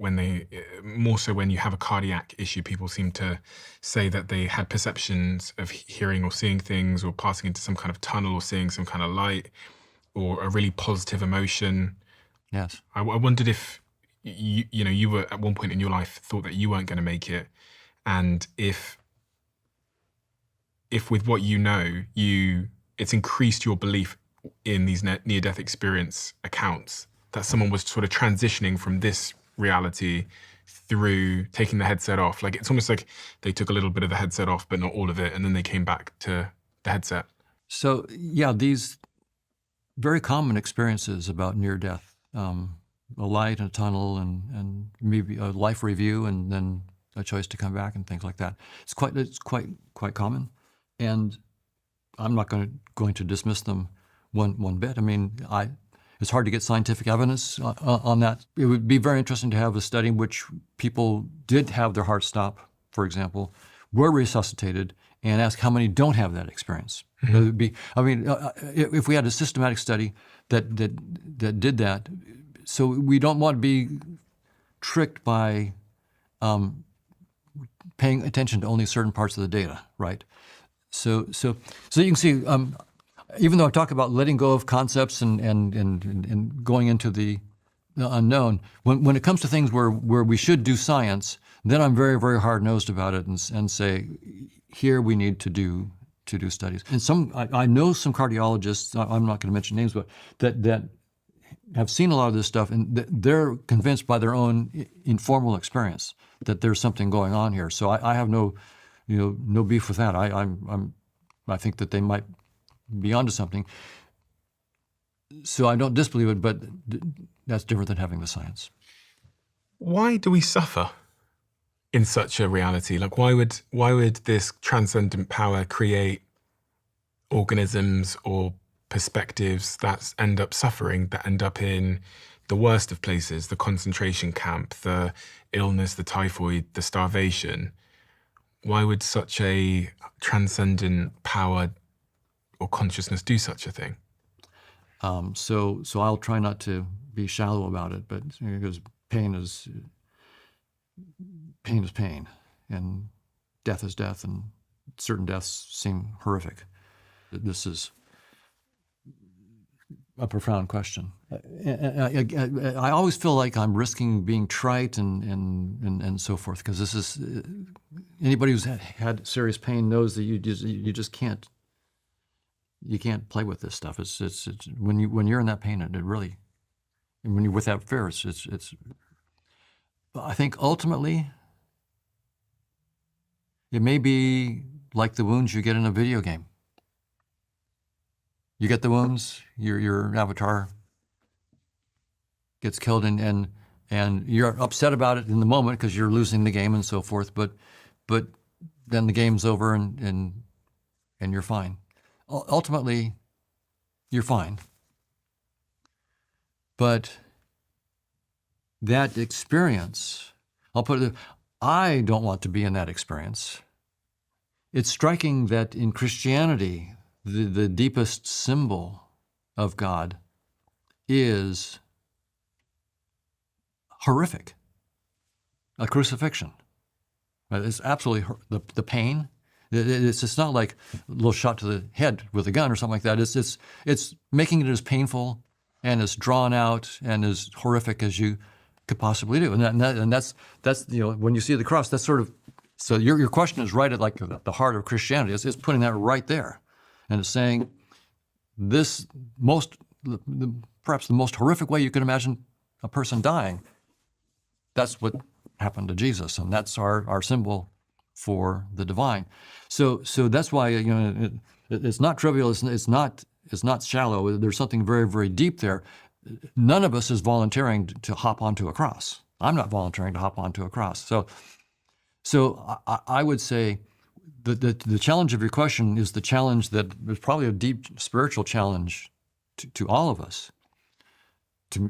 when they, more so when you have a cardiac issue, people seem to say that they had perceptions of hearing or seeing things, or passing into some kind of tunnel, or seeing some kind of light, or a really positive emotion. Yes. I wondered if you were at one point in your life thought that you weren't going to make it, and if with what you know, it's increased your belief in these near-death experience accounts, that someone was sort of transitioning from this reality through taking the headset off. Like, it's almost like they took a little bit of the headset off, but not all of it, and then they came back to the headset. So, yeah, these very common experiences about near death, a light in a tunnel, and maybe a life review, and then a choice to come back and things like that. It's quite common, and I'm not going to dismiss them one bit. I mean, it's hard to get scientific evidence on that. It would be very interesting to have a study in which people did have their heart stop, for example, were resuscitated, and ask how many don't have that experience. Mm-hmm. It would be, I mean, if we had a systematic study that did that, so we don't want to be tricked by paying attention to only certain parts of the data, right? So you can see, even though I talk about letting go of concepts and going into the unknown, when it comes to things where we should do science, then I'm very, very hard-nosed about it and say, here we need to do studies. And I know some cardiologists, I'm not going to mention names, but that have seen a lot of this stuff, and they're convinced by their own informal experience that there's something going on here. So I have no beef with that. I think that they might be onto something. So I don't disbelieve it, but that's different than having the science. Why do we suffer in such a reality? Like, why would this transcendent power create organisms or perspectives that end up suffering, that end up in the worst of places, the concentration camp, the illness, the typhoid, the starvation? Why would such a transcendent power or consciousness do such a thing? So I'll try not to be shallow about it, but because pain is pain, and death is death, and certain deaths seem horrific. This is a profound question. I always feel like I'm risking being trite and so forth, because this is, anybody who's had serious pain knows that you just can't play with this stuff. It's when you're in that pain, it really, and when you're with that fear, it's. I think ultimately, it may be like the wounds you get in a video game. You get the wounds, your avatar gets killed, and you're upset about it in the moment because you're losing the game and so forth. But then the game's over, and you're fine. Ultimately, you're fine. But that experience, I'll put it, I don't want to be in that experience. It's striking that in Christianity, the deepest symbol of God is horrific, a crucifixion. It's absolutely the pain. It's not like a little shot to the head with a gun or something like that. It's making it as painful and as drawn out and as horrific as you could possibly do. And that's when you see the cross, that's sort of, so your question is right at like the heart of Christianity. It's putting that right there. And it's saying this perhaps the most horrific way you could imagine a person dying, that's what happened to Jesus, and that's our symbol for the divine. So that's why it's not trivial. It's not shallow. There's something very, very deep there. None of us is volunteering to hop onto a cross. I'm not volunteering to hop onto a cross. So I would say the challenge of your question is the challenge that is probably a deep spiritual challenge to all of us,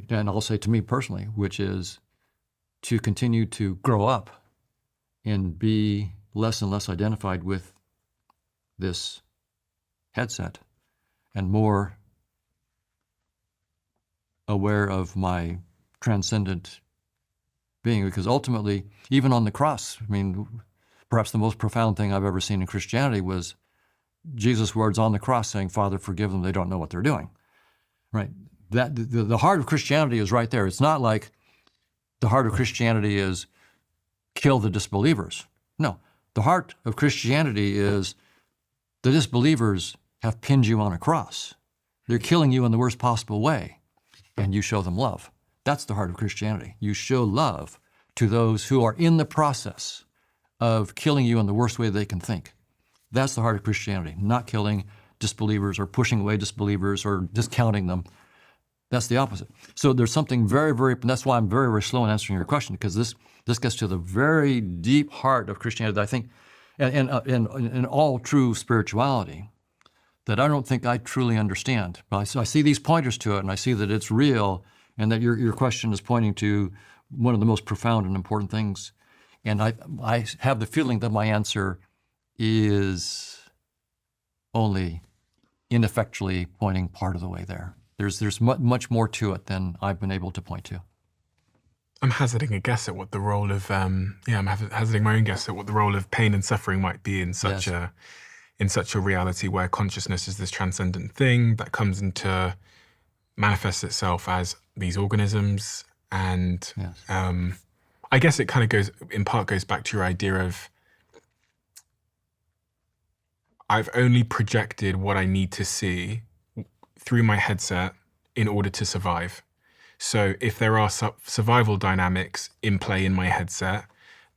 and I'll say to me personally, which is to continue to grow up and be less and less identified with this headset and more aware of my transcendent being, because ultimately, even on the cross, I mean, perhaps the most profound thing I've ever seen in Christianity was Jesus' words on the cross saying, "Father, forgive them, they don't know what they're doing." Right? That the heart of Christianity is right there. It's not like the heart of Christianity is kill the disbelievers. No, the heart of Christianity is the disbelievers have pinned you on a cross. They're killing you in the worst possible way, and you show them love. That's the heart of Christianity. You show love to those who are in the process of killing you in the worst way they can think. That's the heart of Christianity, not killing disbelievers or pushing away disbelievers or discounting them. That's the opposite. So there's something very, very, and that's why I'm very, very slow in answering your question, because this gets to the very deep heart of Christianity that I think, and in all true spirituality, that I don't think I truly understand. But I see these pointers to it, and I see that it's real, and that your question is pointing to one of the most profound and important things. And I have the feeling that my answer is only ineffectually pointing part of the way there. There's much more to it than I've been able to point to. I'm hazarding a guess at what the role of I'm hazarding my own guess at what the role of pain and suffering might be in such a reality where consciousness is this transcendent thing that comes into manifests itself as these organisms, and I guess it kind of goes back to your idea of I've only projected what I need to see through my headset in order to survive. So if there are survival dynamics in play in my headset,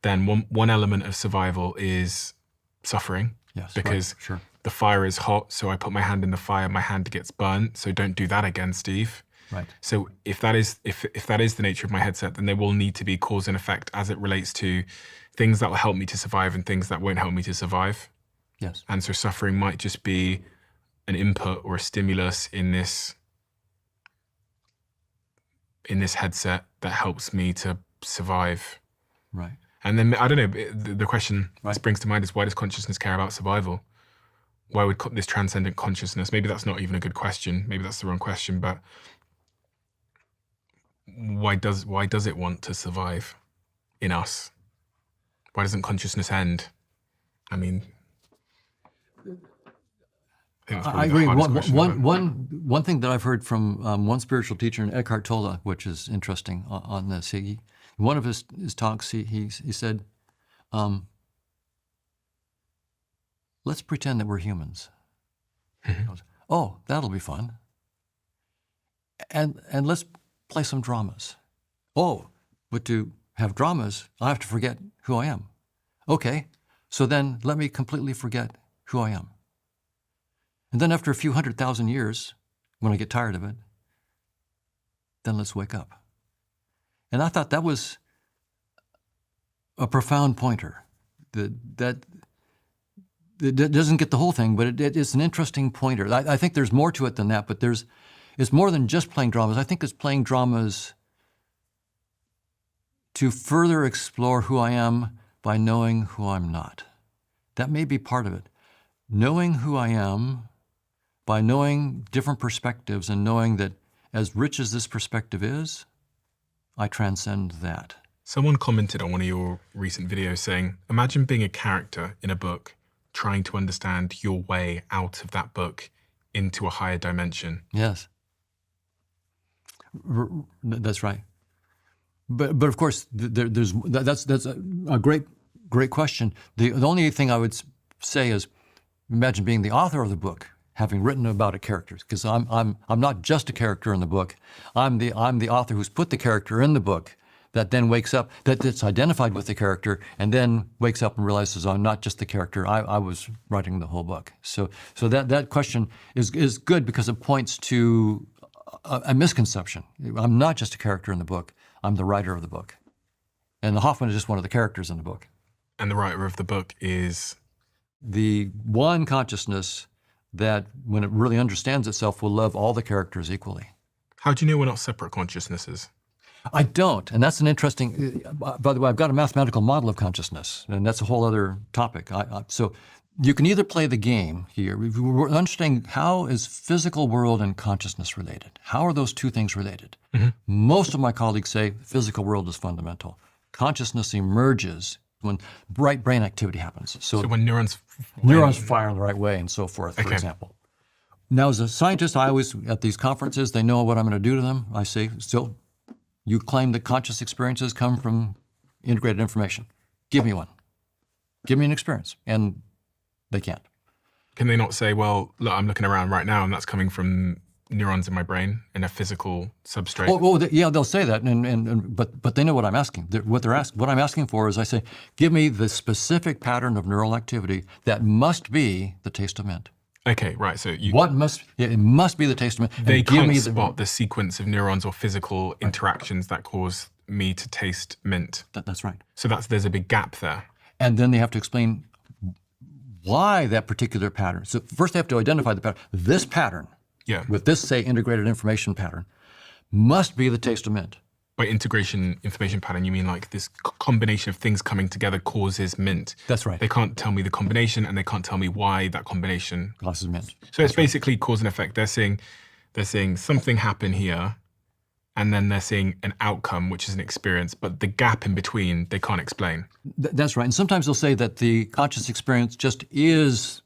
then one element of survival is suffering. Yes, because right, sure. The fire is hot, so I put my hand in the fire, my hand gets burnt. So don't do that again, Steve. Right. So if that is the nature of my headset, then there will need to be cause and effect as it relates to things that will help me to survive and things that won't help me to survive. Yes. And so suffering might just be an input or a stimulus in this headset that helps me to survive. Right. And then, I don't know, the question this brings to mind is, why does consciousness care about survival? Why would this transcendent consciousness, maybe that's not even a good question, maybe that's the wrong question, but why does it want to survive in us? Why doesn't consciousness end? I mean, I agree. One thing that I've heard from one spiritual teacher, Eckhart Tolle, which is interesting on this. One of his talks, he said, let's pretend that we're humans. Mm-hmm. He goes, oh, that'll be fun. And let's play some dramas. Oh, but to have dramas, I have to forget who I am. Okay, so then let me completely forget who I am. And then after a few 100,000 years, when I get tired of it, then let's wake up. And I thought that was a profound pointer. That doesn't get the whole thing, but it's an interesting pointer. I think there's more to it than that, but it's more than just playing dramas. I think it's playing dramas to further explore who I am by knowing who I'm not. That may be part of it. Knowing who I am by knowing different perspectives and knowing that as rich as this perspective is, I transcend that. Someone commented on one of your recent videos saying, imagine being a character in a book, trying to understand your way out of that book into a higher dimension. Yes. That's right. But of course, that's a great question. The only thing I would say is, imagine being the author of the book, having written about a character, because I'm not just a character in the book. I'm the author who's put the character in the book, that then wakes up, that's identified with the character, and then wakes up and realizes I'm not just the character. I was writing the whole book. So that question is good because it points to a misconception. I'm not just a character in the book. I'm the writer of the book, and the Hoffman is just one of the characters in the book. And the writer of the book is the one consciousness that, when it really understands itself, will love all the characters equally. How do you know we're not separate consciousnesses? I don't, and that's an interesting, by the way, I've got a mathematical model of consciousness, and that's a whole other topic. So you can either play the game here, we're understanding how is physical world and consciousness related? How are those two things related? Mm-hmm. Most of my colleagues say physical world is fundamental. consciousness emerges when bright brain activity happens. So when neurons fire in the right way and so forth, for Okay. example. Now, as a scientist, I always, at these conferences, they know what I'm going to do to them. I say, so you claim that conscious experiences come from integrated information. Give me one. Give me an experience. And they can't. Can they not say, well, look, I'm looking around right now and that's coming from neurons in my brain in a physical substrate? Yeah, they'll say that, but they know what I'm asking. What I'm asking for is, I say, give me the specific pattern of neural activity that must be the taste of mint. Okay, right. So It must be the taste of mint. they And give can't me spot the sequence of neurons or physical interactions that cause me to taste mint. That's right. So there's a big gap there. And then they have to explain why that particular pattern. So first they have to identify the pattern. This pattern, Yeah. with this, say, integrated information pattern, must be the taste of mint. By integration information pattern, you mean like this combination of things coming together causes mint. That's right. They can't tell me the combination and they can't tell me why that combination. Causes mint. So it's basically cause and effect. They're saying something happened here and then they're seeing an outcome, which is an experience, but the gap in between, they can't explain. That's right. And sometimes they'll say that the conscious experience just is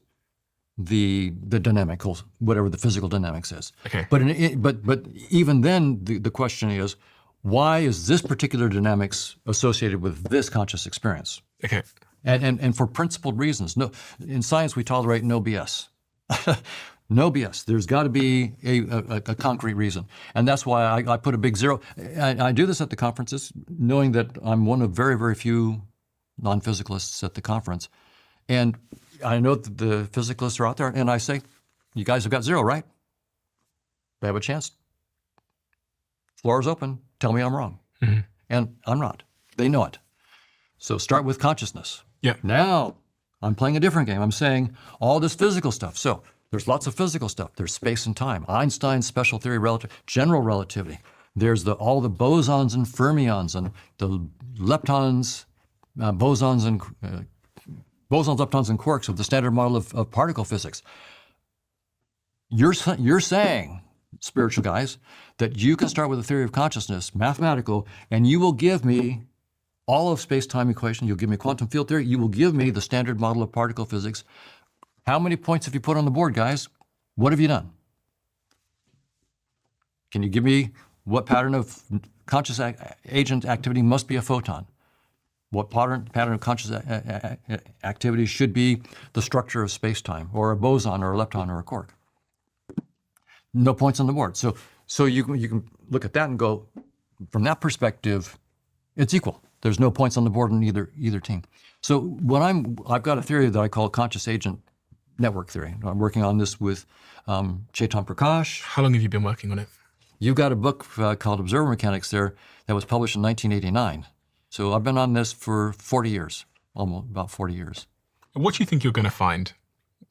the dynamic, whatever the physical dynamics is. Okay. But even then, the question is, why is this particular dynamics associated with this conscious experience? Okay. And for principled reasons. No, in science, we tolerate no BS. No BS. There's got to be a concrete reason. And that's why I put a big zero. I do this at the conferences, knowing that I'm one of very, very few non-physicalists at the conference. And I know that the physicalists are out there, and I say, you guys have got zero, right? They have a chance. Floor is open. Tell me I'm wrong. Mm-hmm. And I'm not. They know it. So start with consciousness. Yeah. Now, I'm playing a different game. I'm saying all this physical stuff. So there's lots of physical stuff. There's space and time. Einstein's special theory, general relativity. There's all the bosons and fermions and the leptons, bosons, leptons, and quarks of the standard model of particle physics. You're saying, spiritual guys, that you can start with a theory of consciousness, mathematical, and you will give me all of space-time equation. You'll give me quantum field theory. You will give me the standard model of particle physics. How many points have you put on the board, guys? What have you done? Can you give me what pattern of conscious agent activity must be a photon? What pattern of conscious activity should be the structure of space-time, or a boson, or a lepton, or a quark? No points on the board. So you can look at that and go, from that perspective, it's equal. There's no points on the board in either team. So I've got a theory that I call conscious agent network theory. I'm working on this with Chetan Prakash. How long have you been working on it? You've got a book called Observer Mechanics there that was published in 1989. So I've been on this for 40 years, almost about 40 years. What do you think you're going to find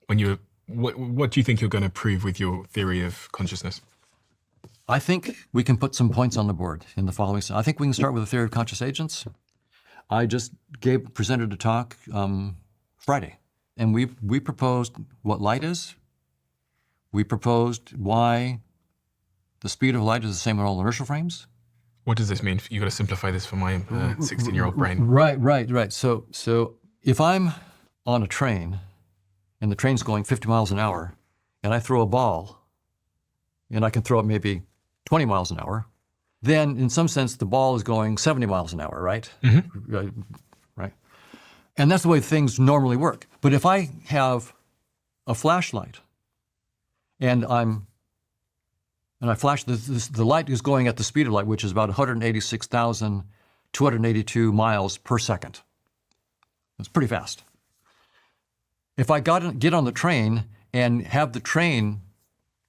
when what do you think you're going to prove with your theory of consciousness? I think we can put some points on the board in the following. I think we can start with the theory of conscious agents. I just presented a talk Friday, and we proposed what light is. We proposed why the speed of light is the same in all inertial frames. What does this mean? You've got to simplify this for my 16-year-old brain. Right. So if I'm on a train and the train's going 50 miles an hour and I throw a ball and I can throw it maybe 20 miles an hour, then in some sense the ball is going 70 miles an hour, right? Mm-hmm. Right. And that's the way things normally work. But if I have a flashlight and I flash, the light is going at the speed of light, which is about 186,282 miles per second. It's pretty fast. If I get on the train and have the train,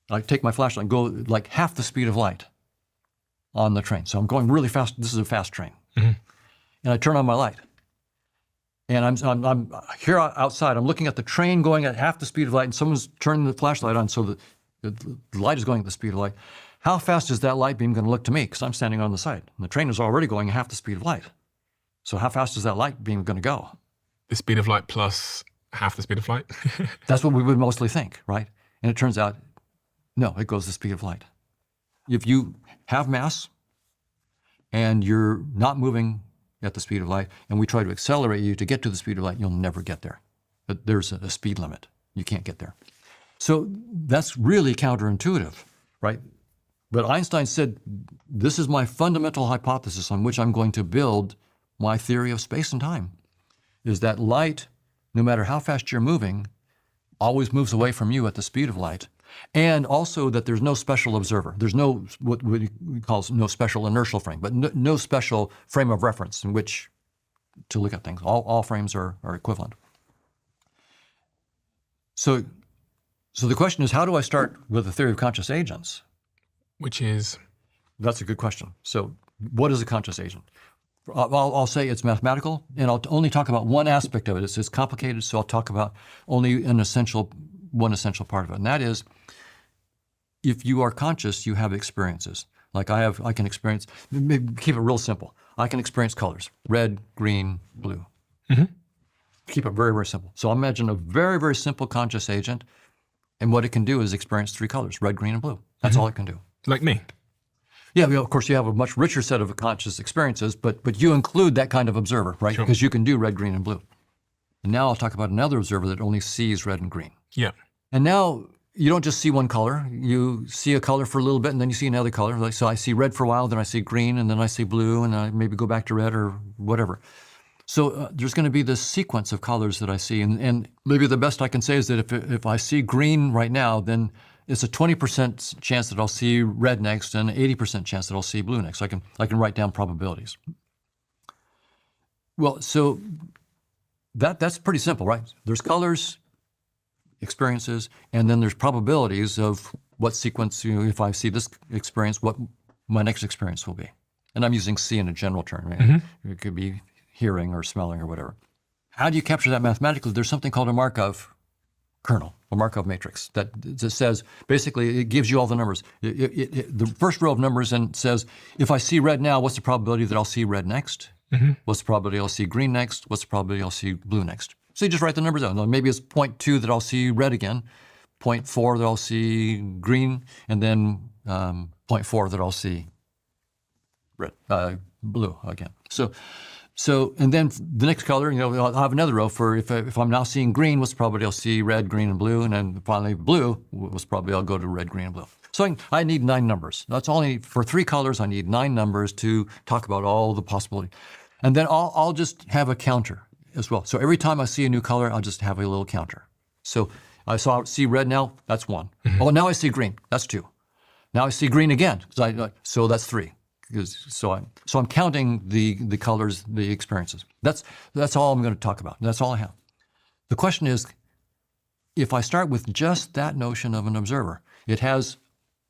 I take my flashlight and go like half the speed of light on the train. So I'm going really fast. This is a fast train. Mm-hmm. And I turn on my light. And I'm here outside. I'm looking at the train going at half the speed of light, and someone's turning the flashlight on so the light is going at the speed of light. How fast is that light beam going to look to me? Because I'm standing on the side. And the train is already going at half the speed of light. So how fast is that light beam going to go? The speed of light plus half the speed of light? That's what we would mostly think, right? And it turns out, no, it goes the speed of light. If you have mass and you're not moving at the speed of light, and we try to accelerate you to get to the speed of light, you'll never get there. There's a speed limit. You can't get there. So that's really counterintuitive, right? But Einstein said, this is my fundamental hypothesis on which I'm going to build my theory of space and time, is that light, no matter how fast you're moving, always moves away from you at the speed of light. And also that there's no special observer. There's no, what we call no special inertial frame, but no special frame of reference in which to look at things. All frames are equivalent. So the question is, how do I start with the theory of conscious agents? Which is? That's a good question. So what is a conscious agent? I'll say it's mathematical, and I'll only talk about one aspect of it. It's complicated, so I'll talk about only one essential part of it, and that is, if you are conscious, you have experiences. Like I can experience, maybe keep it real simple. I can experience colors, red, green, blue. Mm-hmm. Keep it very, very simple. So imagine a very, very simple conscious agent, and what it can do is experience 3 colors, red, green, and blue. That's all it can do. Like me. Yeah, of course, you have a much richer set of conscious experiences, but you include that kind of observer, right? Sure. Because you can do red, green, and blue. And now I'll talk about another observer that only sees red and green. Yeah. And now you don't just see one color. You see a color for a little bit, and then you see another color. So I see red for a while, then I see green, and then I see blue, and I maybe go back to red or whatever. So there's going to be this sequence of colors that I see. And maybe the best I can say is that if I see green right now, then it's a 20% chance that I'll see red next and an 80% chance that I'll see blue next. I can write down probabilities. Well, so that's pretty simple, right? There's colors, experiences, and then there's probabilities of what sequence, if I see this experience, what my next experience will be. And I'm using see in a general term. Right? Mm-hmm. It could be hearing or smelling or whatever. How do you capture that mathematically? There's something called a Markov kernel, a Markov matrix, that says, basically, it gives you all the numbers. The first row of numbers and says, if I see red now, what's the probability that I'll see red next? Mm-hmm. What's the probability I'll see green next? What's the probability I'll see blue next? So you just write the numbers down. Maybe it's 0.2 that I'll see red again, 0.4 that I'll see green, and then 0.4 that I'll see red, blue again. So, and then the next color, I'll have another row for if I'm now seeing green, what's the probability I'll see red, green, and blue, and then finally blue, what's probably I'll go to red, green, and blue. So I need 9 numbers. That's all I need. For 3 colors, I need 9 numbers to talk about all the possibility. And then I'll just have a counter as well. So every time I see a new color, I'll just have a little counter. So I see red now, that's 1. Mm-hmm. Oh, now I see green, that's 2. Now I see green again, so that's 3. So I'm counting the colors, the experiences. That's all I'm going to talk about. That's all I have. The question is, if I start with just that notion of an observer, it has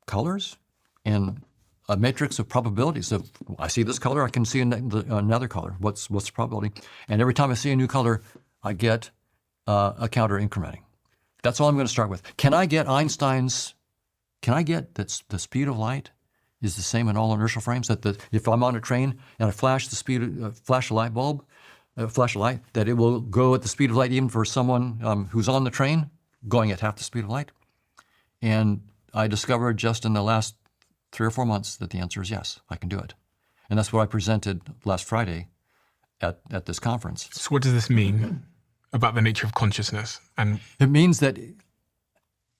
colors and a matrix of probabilities. Of I see this color, I can see another color. What's the probability? And every time I see a new color, I get a counter incrementing. That's all I'm going to start with. Can I get that the speed of light is the same in all inertial frames? That if I'm on a train and I flash flash a light bulb, flash a light, that it will go at the speed of light even for someone who's on the train going at half the speed of light? And I discovered just in the last 3 or 4 months that the answer is yes, I can do it. And that's what I presented last Friday at this conference. So what does this mean about the nature of consciousness? And it means that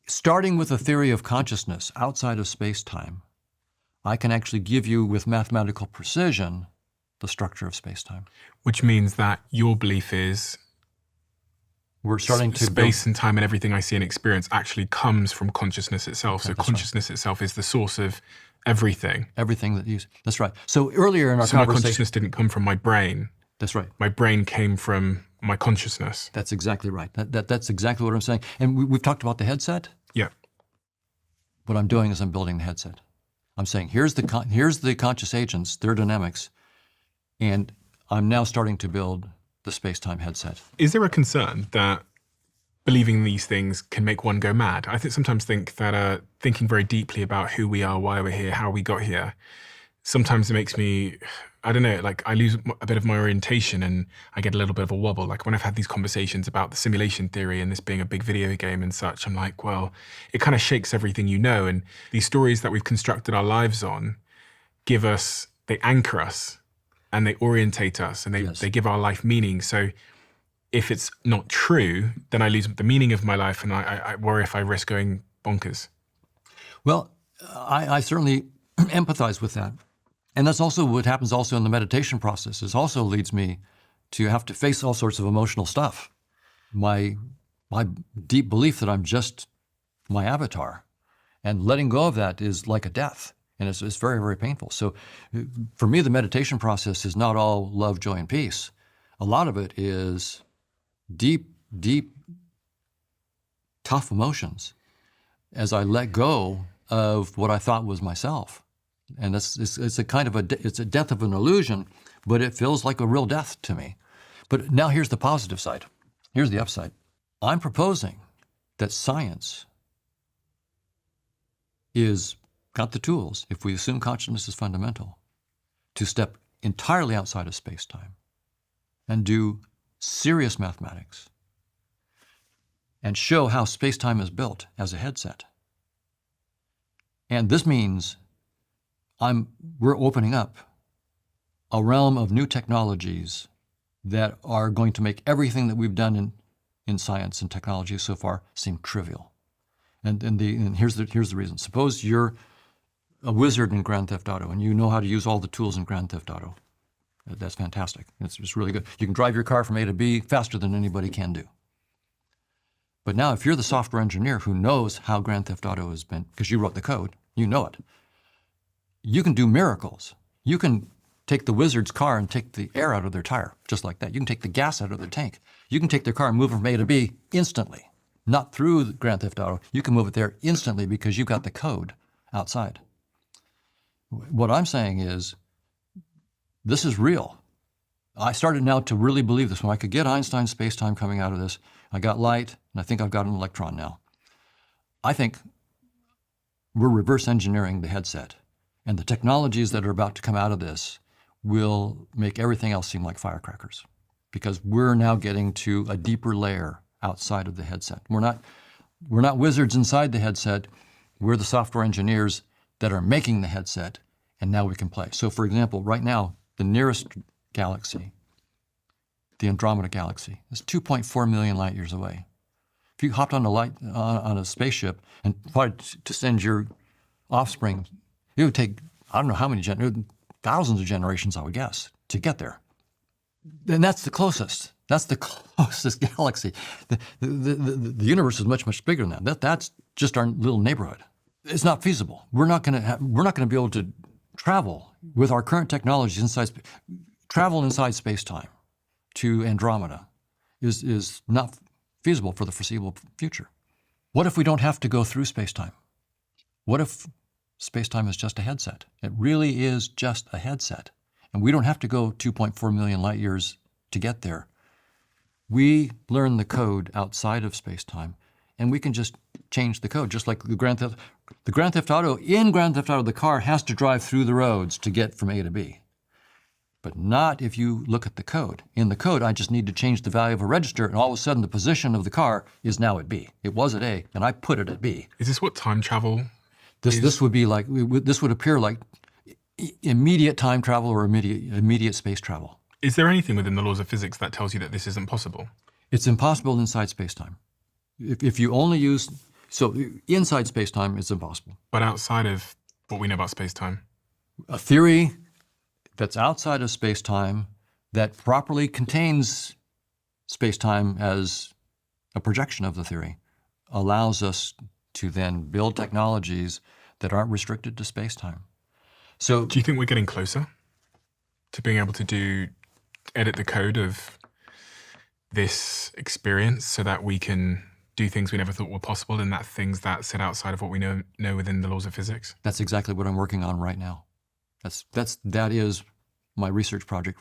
starting with a theory of consciousness outside of space-time, I can actually give you with mathematical precision the structure of space-time. Which means that your belief is we're starting to space and time and everything I see and experience actually comes from consciousness itself. So consciousness itself is the source of everything. Everything that you. That's right. So earlier in our conversation, my consciousness didn't come from my brain. That's right. My brain came from my consciousness. That's exactly right. That's exactly what I'm saying. And we've talked about the headset. Yeah. What I'm doing is I'm building the headset. I'm saying here's the conscious agents, their dynamics, and I'm now starting to build the space-time headset. Is there a concern that believing these things can make one go mad? I sometimes think that thinking very deeply about who we are, why we're here, how we got here, sometimes it makes me, I don't know, like I lose a bit of my orientation and I get a little bit of a wobble. Like when I've had these conversations about the simulation theory and this being a big video game and such, I'm like, well, it kind of shakes everything you know. And these stories that we've constructed our lives on they anchor us and they orientate us, and Yes. they give our life meaning. So if it's not true, then I lose the meaning of my life, and I worry if I risk going bonkers. Well, I certainly empathize with that. And that's also what happens also in the meditation process. It also leads me to have to face all sorts of emotional stuff. My deep belief that I'm just my avatar. And letting go of that is like a death. And it's very, very painful. So for me, the meditation process is not all love, joy, and peace. A lot of it is deep, deep, tough emotions as I let go of what I thought was myself. And it's a kind of it's a death of an illusion, but it feels like a real death to me. But now here's the positive side. Here's the upside. I'm proposing that science is got the tools, if we assume consciousness is fundamental, to step entirely outside of space-time and do serious mathematics and show how space-time is built as a headset. And this means we're opening up a realm of new technologies that are going to make everything that we've done in science and technology so far seem trivial. And here's the reason. Suppose you're a wizard in Grand Theft Auto and you know how to use all the tools in Grand Theft Auto. That's fantastic. It's really good. You can drive your car from A to B faster than anybody can do. But now if you're the software engineer who knows how Grand Theft Auto has been, because you wrote the code, you know it, you can do miracles. You can take the wizard's car and take the air out of their tire, just like that. You can take the gas out of their tank. You can take their car and move it from A to B instantly. Not through the Grand Theft Auto. You can move it there instantly because you've got the code outside. What I'm saying is, this is real. I started now to really believe this. When I could get Einstein's space-time coming out of this, I got light, and I think I've got an electron now. I think we're reverse engineering the headset. And the technologies that are about to come out of this will make everything else seem like firecrackers, because we're now getting to a deeper layer outside of the headset. We're not wizards inside the headset. We're the software engineers that are making the headset, and now we can play. So for example, right now, the nearest galaxy, the Andromeda galaxy, is 2.4 million light years away. If you hopped on a spaceship and tried to send your offspring, it would take, I don't know how many, thousands of generations, I would guess, to get there. And that's the closest. That's the closest galaxy. The universe is much, much bigger than that. That's just our little neighborhood. It's not feasible. We're not going to be able to travel with our current technologies travel inside space-time to Andromeda is not feasible for the foreseeable future. What if we don't have to go through space-time? What if space-time is just a headset? It really is just a headset. And we don't have to go 2.4 million light years to get there. We learn the code outside of space-time, and we can just change the code, just like the Grand Theft Auto. In Grand Theft Auto, the car has to drive through the roads to get from A to B. But not if you look at the code. In the code, I just need to change the value of a register, and all of a sudden the position of the car is now at B. It was at A, and I put it at B. Is this what time travel This would be like, this would appear like immediate time travel or immediate space travel. Is there anything within the laws of physics that tells you that this isn't possible? It's impossible inside space-time. If you only use, so inside space-time, it's impossible. But outside of what we know about space-time? A theory that's outside of space-time that properly contains space-time as a projection of the theory allows us to then build technologies that aren't restricted to space-time. So, do you think we're getting closer to being able to edit the code of this experience so that we can do things we never thought were possible, and that things that sit outside of what we know within the laws of physics? That's exactly what I'm working on right now. That is my research project right